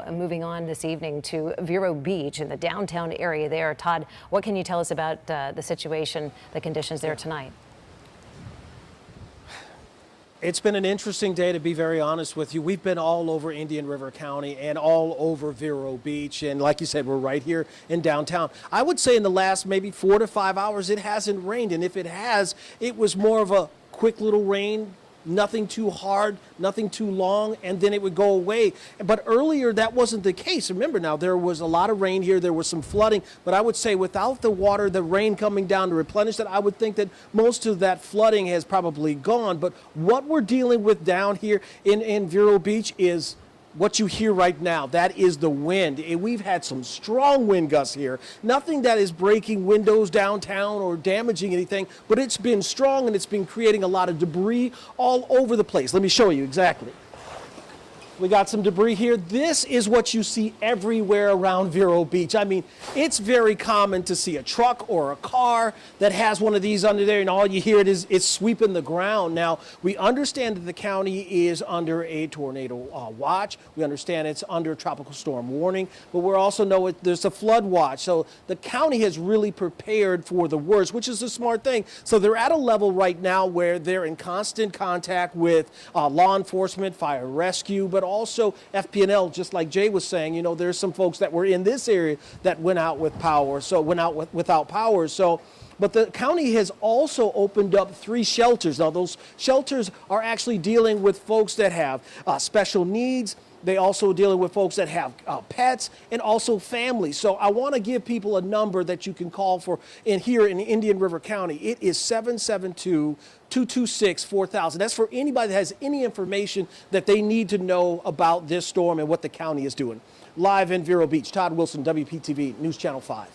Now, moving on this evening to Vero Beach in the downtown area there. Todd, what can you tell us about the situation, the conditions there tonight? It's been an interesting day, to be very honest with you. We've been all over Indian River County and all over Vero Beach. And like you said, we're right here in downtown. I would say in the last maybe 4 to 5 hours, it hasn't rained. And if it has, it was more of a quick little rain. Nothing too hard, nothing too long, and then it would go away. But earlier, that wasn't the case. Remember now, there was a lot of rain here. There was some flooding. But I would say without the water, the rain coming down to replenish that, I would think that most of that flooding has probably gone. But what we're dealing with down here in Vero Beach is what you hear right now. That is the wind. And we've had some strong wind gusts here. Nothing that is breaking windows downtown or damaging anything, but it's been strong and it's been creating a lot of debris all over the place. Let me show you exactly. We got some debris here. This is what you see everywhere around Vero Beach. I mean, it's very common to see a truck or a car that has one of these under there, and all you hear is it's sweeping the ground. Now, we understand that the county is under a tornado watch. We understand it's under tropical storm warning, but we also know there's a flood watch. So the county has really prepared for the worst, which is a smart thing. So they're at a level right now where they're in constant contact with law enforcement, fire rescue, but also FP&L, just like Jay was saying. You know, there's some folks that were in this area that went out with power, so went out without power. So, but the county has also opened up 3 shelters. Now, those shelters are actually dealing with folks that have special needs. They also dealing with folks that have pets and also families. So I want to give people a number that you can call for here in Indian River County. It is 772-226-4000. That's for anybody that has any information that they need to know about this storm and what the county is doing. Live in Vero Beach, Todd Wilson, WPTV News Channel 5.